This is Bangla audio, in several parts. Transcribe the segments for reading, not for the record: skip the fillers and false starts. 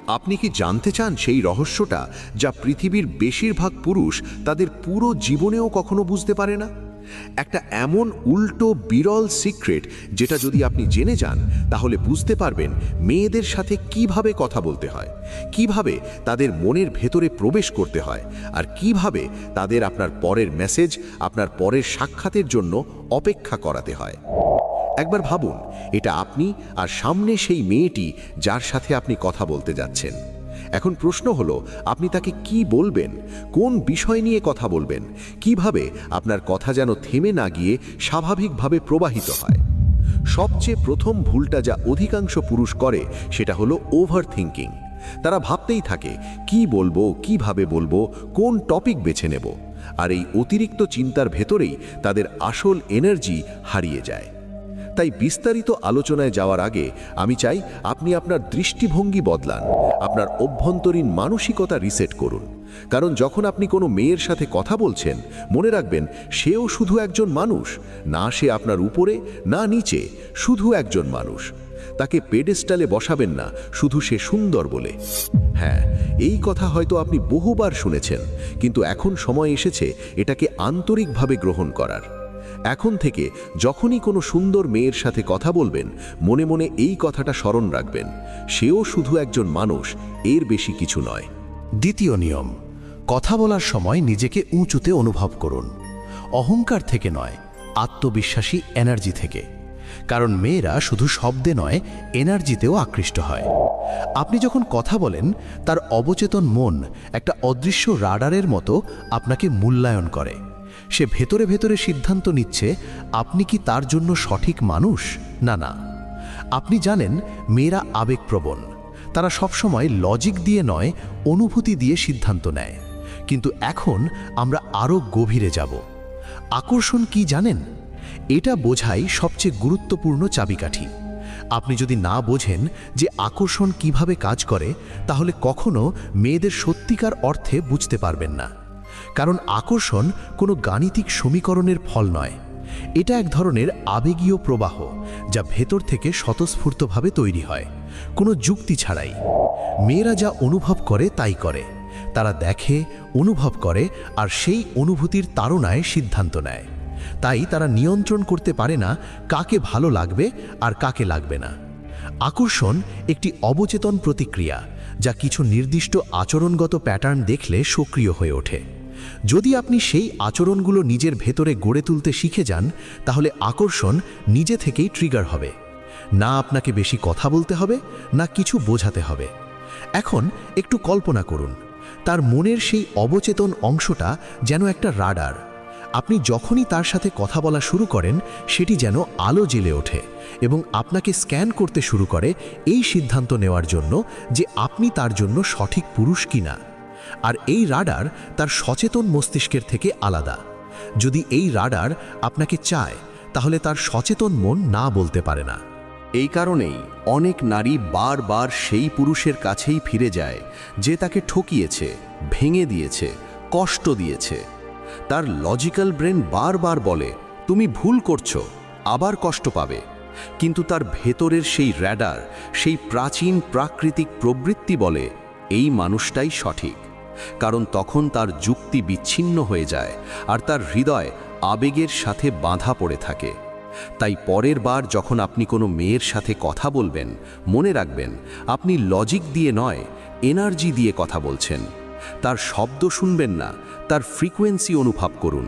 আপনি কি জানতে চান সেই রহস্যটা যা পৃথিবীর বেশিরভাগ পুরুষ তাদের পুরো জীবনেও কখনো বুঝতে পারে না? একটা এমন উল্টো বিরল সিক্রেট যেটা যদি আপনি জেনে যান তাহলে বুঝতে পারবেন মেয়েদের সাথে কিভাবে কথা বলতে হয়, কিভাবে তাদের মনের ভেতরে প্রবেশ করতে হয়, আর কিভাবে তাদের আপনার পরের মেসেজ, আপনার পরের সাক্ষাতের জন্য অপেক্ষা করাতে হয়। একবার ভাবুন, এটা আপনি আর সামনে সেই মেয়েটি যার সাথে আপনি কথা বলতে যাচ্ছেন। এখন প্রশ্ন হলো, আপনি তাকে কি বলবেন, কোন বিষয় নিয়ে কথা বলবেন, কিভাবে আপনার কথা যেন থেমে না গিয়ে স্বাভাবিকভাবে প্রবাহিত হয়। সবচেয়ে প্রথম ভুলটা যা অধিকাংশ পুরুষ করে সেটা হলো ওভার থিঙ্কিং। তারা ভাবতেই থাকে কি বলবো, কিভাবে বলবো, কোন টপিক বেছে নেব, আর এই অতিরিক্ত চিন্তার ভেতরেই তাদের আসল এনার্জি হারিয়ে যায়। তাই বিস্তারিত আলোচনায় যাওয়ার আগে আমি চাই আপনি আপনার দৃষ্টিভঙ্গি বদলান, আপনার অভ্যন্তরীণ মানসিকতা রিসেট করুন। কারণ যখন আপনি কোনো মেয়ের সাথে কথা বলছেন, মনে রাখবেন সেও শুধু একজন মানুষ, না সে আপনার উপরে না নিচে, শুধু একজন মানুষ। তাকে পেডেস্টালে বসাবেন না শুধু সে সুন্দর বলে। হ্যাঁ, এই কথা হয়তো আপনি বহুবার শুনেছেন, কিন্তু এখন সময় এসেছে এটাকে আন্তরিকভাবে গ্রহণ করার। এখন থেকে যখনই কোনো সুন্দর মেয়ের সাথে কথা বলবেন, মনে মনে এই কথাটা স্মরণ রাখবেন, সেও শুধু একজন মানুষ, এর বেশি কিছু নয়। দ্বিতীয় নিয়ম, কথা বলার সময় নিজেকে উঁচুতে অনুভব করুন। অহংকার থেকে নয়, আত্মবিশ্বাসী এনার্জি থেকে। কারণ মেয়েরা শুধু শব্দে নয়, এনার্জিতেও আকৃষ্ট হয়। আপনি যখন কথা বলেন, তার অবচেতন মন একটা অদৃশ্য রাডারের মতো আপনাকে মূল্যায়ন করে। সে ভেতরে ভেতরে সিদ্ধান্ত নিচ্ছে আপনি কি তার জন্য সঠিক মানুষ না না। আপনি জানেন মেয়েরা আবেগপ্রবণ, তারা সবসময় লজিক দিয়ে নয়, অনুভূতি দিয়ে সিদ্ধান্ত নেয়। কিন্তু এখন আমরা আরও গভীরে যাব। আকর্ষণ কি জানেন? এটা বোঝাই সবচেয়ে গুরুত্বপূর্ণ চাবিকাঠি। আপনি যদি না বোঝেন যে আকর্ষণ কিভাবে কাজ করে, তাহলে কখনো মেয়েদের সত্যিকার অর্থে বুঝতে পারবেন না। কারণ আকর্ষণ কোনো গাণিতিক সমীকরণের ফল নয়, এটা এক ধরনের আবেগীয় প্রবাহ যা ভেতর থেকে স্বতঃস্ফূর্তভাবে তৈরি হয়, কোনো যুক্তি ছাড়াই। মেয়েরা যা অনুভব করে তাই করে। তারা দেখে, অনুভব করে, আর সেই অনুভূতির তাড়নায় সিদ্ধান্ত নেয়। তাই তারা নিয়ন্ত্রণ করতে পারে না কাকে ভালো লাগবে আর কাকে লাগবে না। আকর্ষণ একটি অবচেতন প্রতিক্রিয়া যা কিছু নির্দিষ্ট আচরণগত প্যাটার্ন দেখলে সক্রিয় হয়ে ওঠে। যদি আপনি সেই আচরণগুলো নিজের ভেতরে গড়ে তুলতে শিখে যান, তাহলে আকর্ষণ নিজে থেকেই ট্রিগার হবে। না আপনাকে বেশি কথা বলতে হবে, না কিছু বোঝাতে হবে। এখন একটু কল্পনা করুন, তার মনের সেই অবচেতন অংশটা যেন একটা রাডার। আপনি যখনই তার সাথে কথা বলা শুরু করেন, সেটি যেন আলো জ্বেলে ওঠে এবং আপনাকে স্ক্যান করতে শুরু করে এই সিদ্ধান্ত নেওয়ার জন্য যে আপনি তার জন্য সঠিক পুরুষ কিনা। আর এই রাডার তার সচেতন মস্তিষ্কের থেকে আলাদা। যদি এই রাডার আপনাকে চায়, তাহলে তার সচেতন মন না বলতে পারে না। এই কারণেই অনেক নারী বারবার সেই পুরুষের কাছেই ফিরে যায় যে তাকে ঠকিয়েছে, ভেঙে দিয়েছে, কষ্ট দিয়েছে। তার লজিক্যাল ব্রেন বারবার বলে তুমি ভুল করছো, আবার কষ্ট পাবে। কিন্তু তার ভেতরের সেই র্যাডার, সেই প্রাচীন প্রাকৃতিক প্রবৃত্তি বলে এই মানুষটাই সঠিক। কারণ তখন তার যুক্তি বিচ্ছিন্ন হয়ে যায় আর তার হৃদয় আবেগের সাথে বাঁধা পড়ে থাকে। তাই পরের বার যখন আপনি কোনো মেয়ের সাথে কথা বলবেন, মনে রাখবেন আপনি লজিক দিয়ে নয়, এনার্জি দিয়ে কথা বলছেন। তার শব্দ শুনবেন না, তার ফ্রিকোয়েন্সি অনুভব করুন।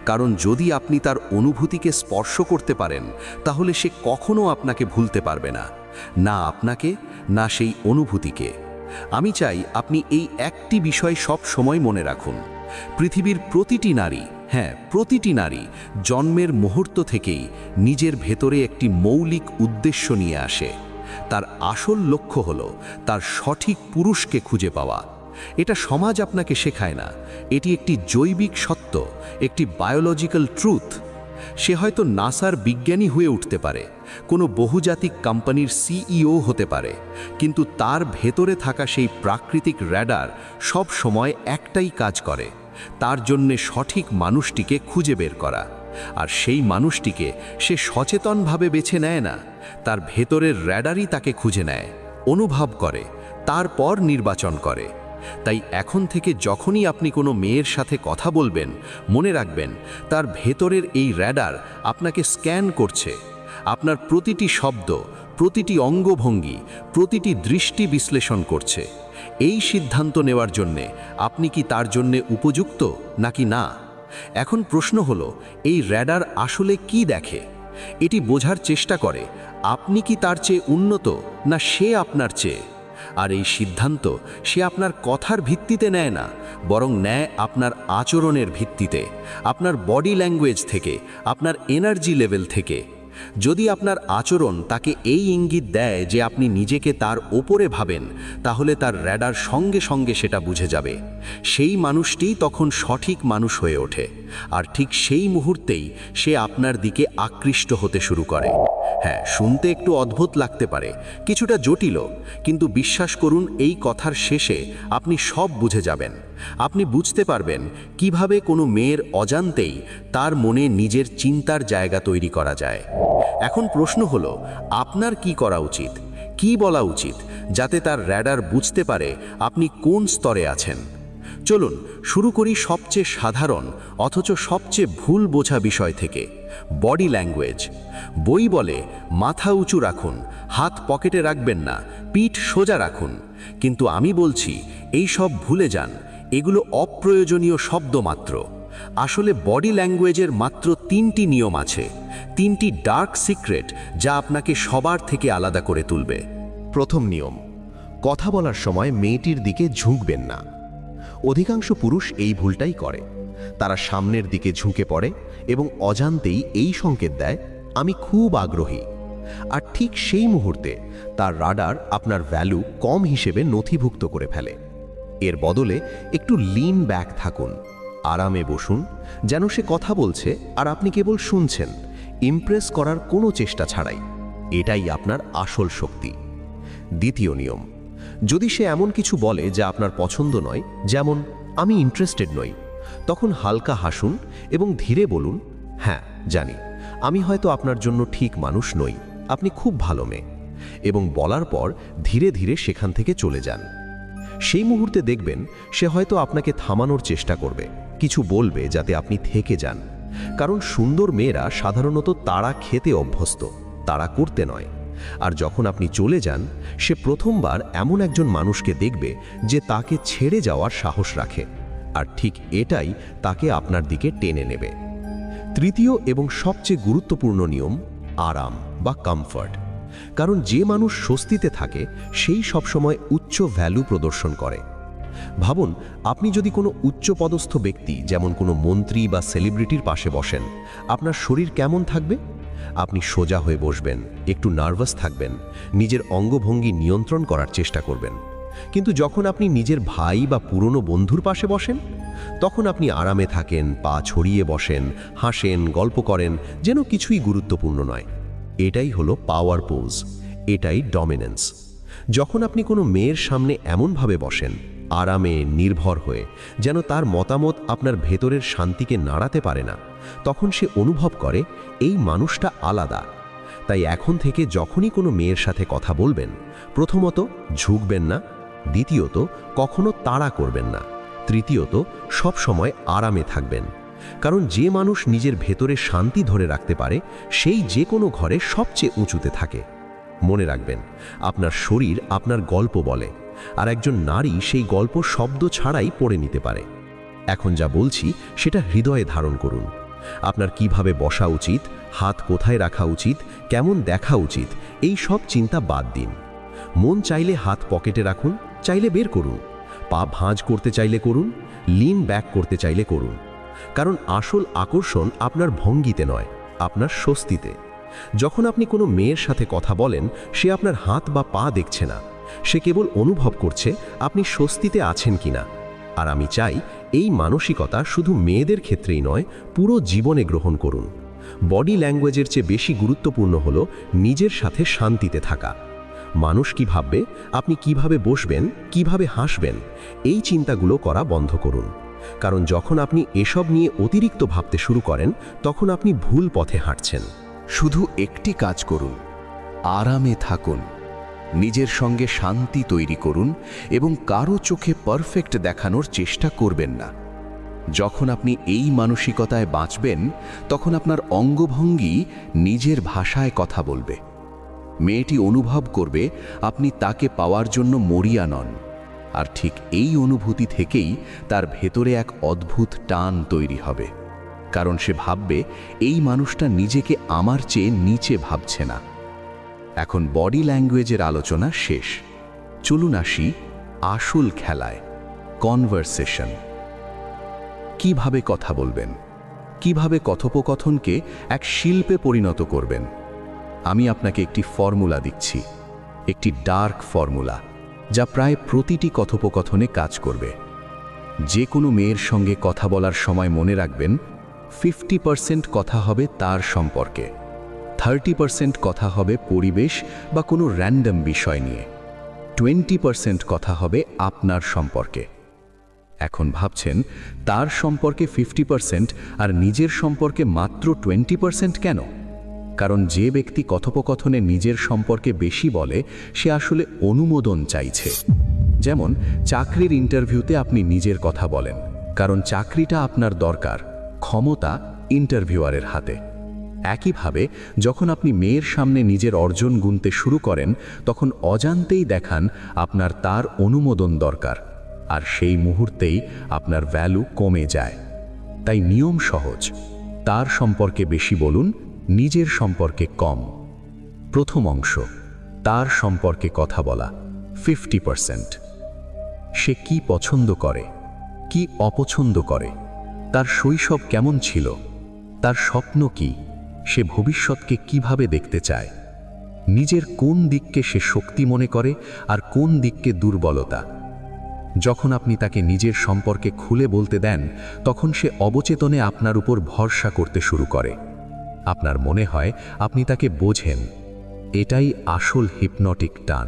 কারণ যদি আপনি তার অনুভূতিকে স্পর্শ করতে পারেন, তাহলে সে কখনো আপনাকে ভুলতে পারবে না, না আপনাকে, না সেই অনুভূতিকে। আমি চাই আপনি এই একটি বিষয় সব সময় মনে রাখুন। পৃথিবীর প্রতিটি নারী, হ্যাঁ প্রতিটি নারী, জন্মের মুহূর্ত থেকেই নিজের ভেতরে একটি মৌলিক উদ্দেশ্য নিয়ে আসে। তার আসল লক্ষ্য হলো তার সঠিক পুরুষকে খুঁজে পাওয়া। এটা সমাজ আপনাকে শেখায় না, এটি একটি জৈবিক সত্য, একটি বায়োলজিক্যাল ট্রুথ। সে হয়তো নাসার বিজ্ঞানী হয়ে উঠতে পারে, কোনো বহুজাতিক কোম্পানির সিইও হতে পারে, কিন্তু তার ভেতরে থাকা সেই প্রাকৃতিক র্যাডার সব সময় একটাই কাজ করে, তার জন্যে সঠিক মানুষটিকে খুঁজে বের করা। আর সেই মানুষটিকে সে সচেতনভাবে বেছে নেয় না, তার ভেতরের র্যাডারই তাকে খুঁজে নেয়, অনুভব করে, তারপর নির্বাচন করে। তাই এখন থেকে যখনই আপনি কোনো মেয়ের সাথে কথা বলবেন, মনে রাখবেন তার ভেতরের এই র্যাডার আপনাকে স্ক্যান করছে। আপনার প্রতিটি শব্দ, প্রতিটি অঙ্গভঙ্গি, প্রতিটি দৃষ্টি বিশ্লেষণ করছে। এই সিদ্ধান্ত নেওয়ার জন্যে আপনি কি তার জন্যে উপযুক্ত নাকি না। এখন প্রশ্ন হলো, এই র্যাডার আসলে কি দেখে? এটি বোঝার চেষ্টা করে আপনি কি তার চেয়ে উন্নত না সে আপনার চেয়ে। আর এই সিদ্ধান্ত সে আপনার কথার ভিত্তিতে নেয় না, বরং নেয় আপনার আচরণের ভিত্তিতে, আপনার বডি ল্যাঙ্গুয়েজ থেকে, আপনার এনার্জি লেভেল থেকে। যদি আপনার আচরণ তাকে এই ইঙ্গিত দেয় যে আপনি নিজেকে তার ওপরে ভাবেন, তাহলে তার র্যাডার সঙ্গে সঙ্গে সেটা বুঝে যাবে। সেই মানুষটিই তখন সঠিক মানুষ হয়ে ওঠে, আর ঠিক সেই মুহূর্তেই সে আপনার দিকে আকৃষ্ট হতে শুরু করে। হ্যাঁ, শুনতে একটু অদ্ভুত লাগতে পারে, কিছুটা জটিল, কিন্তু বিশ্বাস করুন এই কথার শেষে আপনি সব বুঝে যাবেন। আপনি বুঝতে পারবেন কিভাবে কোনো মেয়ের অজান্তেই তার মনে নিজের চিন্তার জায়গা তৈরি করা যায়। এখন প্রশ্ন হলো, আপনার কি করা উচিত, কি বলা উচিত, যাতে তার র্যাডার বুঝতে পারে আপনি কোন স্তরে আছেন। চলুন শুরু করি সবচেয়ে সাধারণ অথচ সবচেয়ে ভুল বোঝা বিষয় থেকে, বডি ল্যাঙ্গুয়েজ। বই বলে মাথা উঁচু রাখুন, হাত পকেটে রাখবেন না, পিঠ সোজা রাখুন। কিন্তু আমি বলছি এই সব ভুলে যান, এগুলো অপ্রয়োজনীয় শব্দ মাত্র। আসলে বডি ল্যাঙ্গুয়েজের মাত্র 3টি নিয়ম আছে, 3টি ডার্ক সিক্রেট যা আপনাকে সবার থেকে আলাদা করে তুলবে। প্রথম নিয়ম, কথা বলার সময় মেয়েটির দিকে ঝুঁকবেন না। অধিকাংশ পুরুষ এই ভুলটাই করে। তারা সামনের দিকে ঝুঁকে পড়ে এবং অজান্তেই এই সংকেত দেয়, আমি খুব আগ্রহী। আর ঠিক সেই মুহূর্তে তার রাডার আপনার ভ্যালু কম হিসেবে নথিভুক্ত করে ফেলে। এর বদলে একটু লিন ব্যাক থাকুন, আরামে বসুন, যেন সে কথা বলছে আর আপনি কেবল শুনছেন, ইমপ্রেস করার কোনো চেষ্টা ছাড়াই। এটাই আপনার আসল শক্তি। দ্বিতীয় নিয়ম, যদি সে এমন কিছু বলে যা আপনার পছন্দ নয়, যেমন আমি ইন্টারেস্টেড নই, তখন হালকা হাসুন এবং ধীরে বলুন, হ্যাঁ জানি, আমি হয়তো আপনার জন্য ঠিক মানুষ নই, আপনি খুব ভালো মেয়ে। এবং বলার পর ধীরে ধীরে সেখান থেকে চলে যান। সেই মুহূর্তে দেখবেন সে হয়তো আপনাকে থামানোর চেষ্টা করবে, কিছু বলবে যাতে আপনি থেকে যান। কারণ সুন্দর মেয়েরা সাধারণত তাড়া খেতে অভ্যস্ত, তাড়া করতে নয়। আর যখন আপনি চলে যান, সে প্রথমবার এমন একজন মানুষকে দেখবে যে তাকে ছেড়ে যাওয়ার সাহস রাখে। আর ঠিক এটাই তাকে আপনার দিকে টেনে নেবে। তৃতীয় এবং সবচেয়ে গুরুত্বপূর্ণ নিয়ম, আরাম বা কমফর্ট। কারণ যে মানুষ স্বস্তিতে থাকে সেই সবসময় উচ্চ ভ্যালু প্রদর্শন করে। ভাবুন, আপনি যদি কোনো উচ্চপদস্থ ব্যক্তি যেমন কোনো মন্ত্রী বা সেলিব্রিটির পাশে বসেন, আপনার শরীর কেমন থাকবে? আপনি সোজা হয়ে বসবেন, একটু নার্ভাস থাকবেন, নিজের অঙ্গভঙ্গি নিয়ন্ত্রণ করার চেষ্টা করবেন। কিন্তু যখন আপনি নিজের ভাই বা পুরনো বন্ধুর পাশে বসেন, তখন আপনি আরামে থাকেন, পা ছড়িয়ে বসেন, হাসেন, গল্প করেন, যেন কিছুই গুরুত্বপূর্ণ নয়। এটাই হলো পাওয়ার পোজ, এটাই ডমিনেন্স। যখন আপনি কোনো মেয়ের সামনে এমনভাবে বসেন, আরামে, নির্ভর হয়ে, যেন তার মতামত আপনার ভেতরের শান্তিকে নাড়াতে পারে না, তখন সে অনুভব করে এই মানুষটা আলাদা। তাই এখন থেকে যখনই কোনো মেয়ের সাথে কথা বলবেন, প্রথমত ঝুঁকবেন না, দ্বিতীয়ত কখনো তাড়া করবেন না, তৃতীয়ত সব সময় আরামে থাকবেন। কারণ যে মানুষ নিজের ভেতরে শান্তি ধরে রাখতে পারে, সেই যে কোনো ঘরে সবচেয়ে উঁচুতে থাকে। মনে রাখবেন, আপনার শরীর আপনার গল্প বলে, আর একজন নারী সেই গল্প শব্দ ছাড়াই পড়ে নিতে পারে। এখন যা বলছি সেটা হৃদয়ে ধারণ করুন। আপনার কিভাবে বসা উচিত, হাত কোথায় রাখা উচিত, কেমন দেখা উচিত, এই সব চিন্তা বাদ দিন। মন চাইলে হাত পকেটে রাখুন, চাইলে বের করুন। পা ভাঁজ করতে চাইলে করুন, লিন ব্যাক করতে চাইলে করুন। কারণ আসল আকর্ষণ আপনার ভঙ্গিতে নয়, আপনার স্বস্তিতে। যখন আপনি কোনো মেয়ের সাথে কথা বলেন, সে আপনার হাত বা পা দেখছে না, সে কেবল অনুভব করছে আপনি স্বস্তিতে আছেন কিনা। আর আমি চাই এই মানসিকতা শুধু মেয়েদের ক্ষেত্রেই নয়, পুরো জীবনে গ্রহণ করুন। বডি ল্যাঙ্গুয়েজের চেয়ে বেশি গুরুত্বপূর্ণ হলো নিজের সাথে শান্তিতে থাকা। মানুষ কি ভাববে, আপনি কিভাবে বসবেন, কিভাবে হাসবেন, এই চিন্তাগুলো করা বন্ধ করুন। কারণ যখন আপনি এসব নিয়ে অতিরিক্ত ভাবতে শুরু করেন, তখন আপনি ভুল পথে হাঁটছেন। শুধু একটি কাজ করুন, আরামে থাকুন। নিজের সঙ্গে শান্তি তৈরি করুন এবং কারো চোখে পারফেক্ট দেখানোর চেষ্টা করবেন না। যখন আপনি এই মানসিকতায় বাঁচবেন, তখন আপনার অঙ্গভঙ্গি নিজের ভাষায় কথা বলবে। মেয়েটি অনুভব করবে আপনি তাকে পাওয়ার জন্য মরিয়া নন, আর ঠিক এই অনুভূতি থেকেই তার ভেতরে এক অদ্ভুত টান তৈরি হবে, কারণ সে ভাববে এই মানুষটা নিজেকে আমার চেয়ে নিচে ভাবছে না। এখন বডি ল্যাঙ্গুয়েজের আলোচনা শেষ। চলুন আসি আসল খেলায়, কনভারসেশন। কিভাবে কথা বলবেন, কিভাবে কথোপকথনকে এক শিল্পে পরিণত করবেন। আমি আপনাকে একটি ফর্মুলা দিচ্ছি, একটি ডার্ক ফর্মুলা, যা প্রায় প্রতিটি কথোপকথনে কাজ করবে। যে কোনো মেয়ের সঙ্গে কথা বলার সময় মনে রাখবেন, 50% কথা হবে তার সম্পর্কে, 30% কথা হবে পরিবেশ বা কোনো র্যান্ডম বিষয় নিয়ে, 20% কথা হবে আপনার সম্পর্কে। এখন ভাবছেন, তার সম্পর্কে 50% আর নিজের সম্পর্কে মাত্র 20% কেন? কারণ যে ব্যক্তি কথোপকথনে নিজের সম্পর্কে বেশি বলে, সে আসলে অনুমোদন চাইছে। যেমন চাকরির ইন্টারভিউতে আপনি নিজের কথা বলেন, কারণ চাকরিটা আপনার দরকার, ক্ষমতা ইন্টারভিউয়ারের হাতে। একইভাবে যখন আপনি মেয়ের সামনে নিজের অর্জন গুনতে শুরু করেন, তখন অজান্তেই দেখান আপনার তার অনুমোদন দরকার, আর সেই মুহূর্তেই আপনার ভ্যালু কমে যায়। তাই নিয়ম সহজ, তার সম্পর্কে বেশি বলুন, নিজের সম্পর্কে কম। প্রথম অংশ, তার সম্পর্কে কথা বলা, 50%। সে কি পছন্দ করে, কি অপছন্দ করে, তার শৈশব কেমন ছিল, তার স্বপ্ন কি, সে ভবিষ্যৎকে কিভাবে দেখতে চায়, নিজের কোন দিককে সে শক্তি মনে করে আর কোন দিককে দুর্বলতা। যখন আপনি তাকে নিজের সম্পর্কে খুলে বলতে দেন, তখন সে অবচেতনে আপনার উপর ভরসা করতে শুরু করে। আপনার মনে হয় আপনি তাকে বোঝেন। এটাই আসল হিপনটিক টান।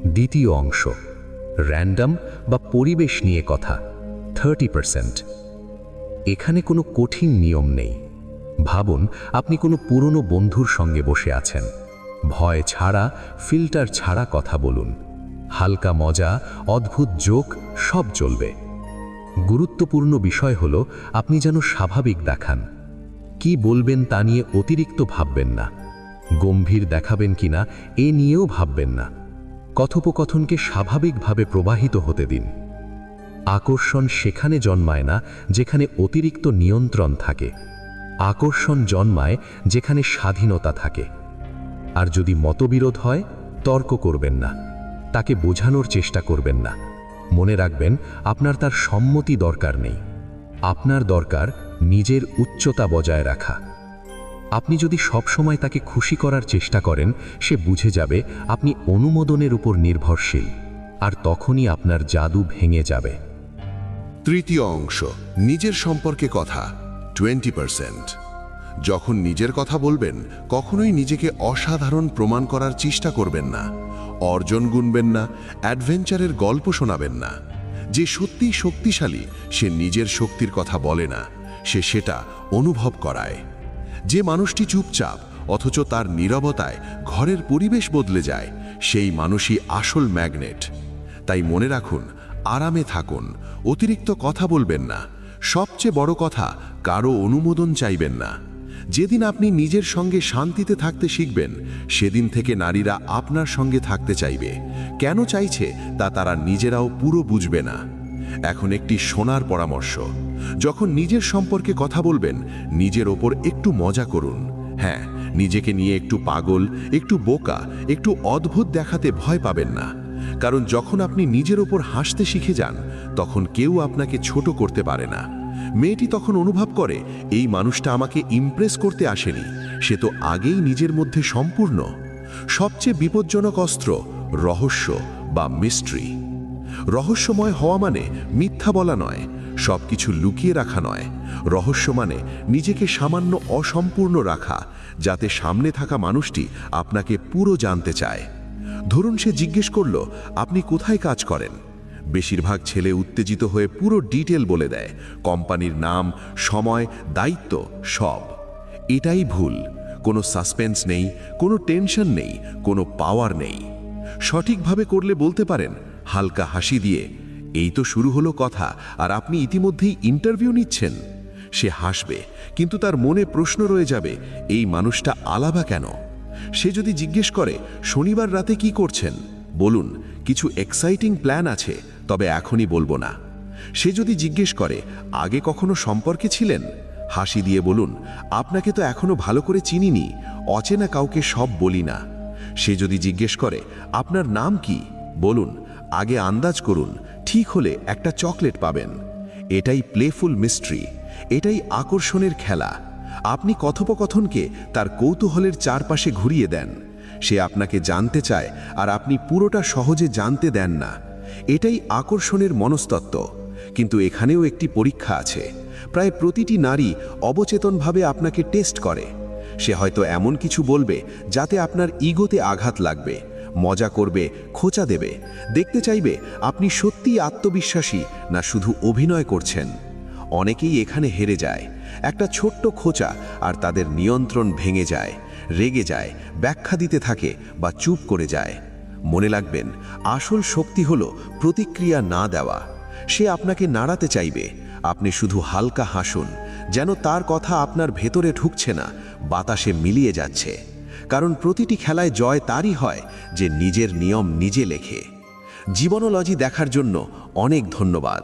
দ্বিতীয় অংশ, র্যান্ডম বা পরিবেশ নিয়ে কথা, 30%। এখানে কোনো কঠিন নিয়ম নেই। ভাবুন আপনি কোনো পুরনো বন্ধুর সঙ্গে বসে আছেন। ভয় ছাড়া, ফিল্টার ছাড়া কথা বলুন। হালকা মজা, অদ্ভুত জোক সব চলবে। গুরুত্বপূর্ণ বিষয় হলো আপনি যেন স্বাভাবিক দেখান। কি বলবেন তা নিয়ে অতিরিক্ত ভাববেন না। গম্ভীর দেখাবেন কিনা এ নিয়েও ভাববেন না। কথোপকথনকে স্বাভাবিকভাবে প্রবাহিত হতে দিন। আকর্ষণ সেখানে জন্মায় না যেখানে অতিরিক্ত নিয়ন্ত্রণ থাকে। আকর্ষণ জন্মায় যেখানে স্বাধীনতা থাকে। আর যদি মতবিরোধ হয়, তর্ক করবেন না, তাকে বোঝানোর চেষ্টা করবেন না। মনে রাখবেন, আপনার তার সম্মতি দরকার নেই। আপনার দরকার নিজের উচ্চতা বজায় রাখা। আপনি যদি সবসময় তাকে খুশি করার চেষ্টা করেন, সে বুঝে যাবে আপনি অনুমোদনের উপর নির্ভরশীল, আর তখনই আপনার জাদু ভেঙে যাবে। তৃতীয় অংশ, নিজের সম্পর্কে কথা, 20%। যখন নিজের কথা বলবেন, কখনোই নিজেকে অসাধারণ প্রমাণ করার চেষ্টা করবেন না। অর্জন গুনবেন না, অ্যাডভেঞ্চারের গল্প শোনাবেন না। যে সত্যিই শক্তিশালী, সে নিজের শক্তির কথা বলে না, সে সেটা অনুভব করায়। যে মানুষটি চুপচাপ অথচ তার নীরবতায় ঘরের পরিবেশ বদলে যায়, সেই মানুষই আসল ম্যাগনেট। তাই মনে রাখুন, আরামে থাকুন, অতিরিক্ত কথা বলবেন না। সবচেয়ে বড় কথা, কারো অনুমোদন চাইবেন না। যেদিন আপনি নিজের সঙ্গে শান্তিতে থাকতে শিখবেন, সেদিন থেকে নারীরা আপনার সঙ্গে থাকতে চাইবে। কেন চাইছে তা তারা নিজেরাও পুরো বুঝবে না। এখন একটি শোনার পরামর্শ, যখন নিজের সম্পর্কে কথা বলবেন, নিজের ওপর একটু মজা করুন। হ্যাঁ, নিজেকে নিয়ে একটু পাগল, একটু বোকা, একটু অদ্ভুত দেখাতে ভয় পাবেন না। কারণ যখন আপনি নিজের ওপর হাসতে শিখে যান, তখন কেউ আপনাকে ছোট করতে পারে না। মেয়েটি তখন অনুভব করে, এই মানুষটা আমাকে ইমপ্রেস করতে আসেনি, সে তো আগেই নিজের মধ্যে সম্পূর্ণ। সবচেয়ে বিপজ্জনক অস্ত্র, রহস্য বা মিস্ট্রি। রহস্যময় হওয়া মানে মিথ্যা বলা নয়, সবকিছু লুকিয়ে রাখা নয়। রহস্য মানে নিজেকে সামান্য অসম্পূর্ণ রাখা, যাতে সামনে থাকা মানুষটি আপনাকে পুরো জানতে চায়। ধরুন সে জিজ্ঞেস করল, আপনি কোথায় কাজ করেন? বেশিরভাগ ছেলে উত্তেজিত হয়ে পুরো ডিটেল বলে দেয়, কোম্পানির নাম, সময়, দায়িত্ব সব। এটাই ভুল। কোনো সাসপেন্স নেই, কোনো টেনশন নেই, কোনো পাওয়ার নেই। সঠিকভাবে করলে বলতে পারেন হালকা হাসি দিয়ে, এই তো শুরু হলো কথা আর আপনি ইতিমধ্যেই ইন্টারভিউ নিচ্ছেন। সে হাসবে, কিন্তু তার মনে প্রশ্ন রয়ে যাবে, এই মানুষটা আলাদা কেন? সে যদি জিজ্ঞেস করে শনিবার রাতে কি করছেন, বলুন কিছু এক্সাইটিং প্ল্যান আছে, তবে এখনই বলবো না। সে যদি জিজ্ঞেস করে আগে কখনো সম্পর্কে ছিলেন, হাসি দিয়ে বলুন আপনাকে তো এখনো ভালো করে চিনিনি, অচেনা কাউকে সব বলি না। সে যদি জিজ্ঞেস করে আপনার নাম কি, বলুন আগে আন্দাজ করুন, ঠিক হলে একটা চকলেট পাবেন। এটাই প্লেফুল মিস্ট্রি, এটাই আকর্ষণের খেলা। আপনি কথোপকথনকে তার কৌতূহলের চারপাশে ঘুরিয়ে দেন। সে আপনাকে জানতে চায় আর আপনি পুরোটা সহজে জানতে দেন না। এটাই আকর্ষণের মনস্তত্ত্ব। কিন্তু এখানেও একটি পরীক্ষা আছে। প্রায় প্রতিটি নারী অবচেতনভাবে আপনাকে টেস্ট করে। সে হয়তো এমন কিছু বলবে যাতে আপনার ইগোতে আঘাত লাগবে, মজা করবে, খোঁচা দেবে, দেখতে চাইবে আপনি সত্যিই আত্মবিশ্বাসী না শুধু অভিনয় করছেন। অনেকেই এখানে হেরে যায়। একটা ছোট্ট খোঁচা আর তাদের নিয়ন্ত্রণ ভেঙে যায়, রেগে যায়, ব্যাখ্যা দিতে থাকে বা চুপ করে যায়। মনে রাখবেন, আসল শক্তি হলো প্রতিক্রিয়া না দেওয়া। সে আপনাকে নাড়াতে চাইবে, আপনি শুধু হালকা হাসুন, যেন তার কথা আপনার ভেতরে ঢুকছে না, বাতাসে মিলিয়ে যাচ্ছে। কারণ প্রতিটি খেলায় জয় তারই হয় যে নিজের নিয়ম নিজে লেখে। জীবনোলজি দেখার জন্য অনেক ধন্যবাদ।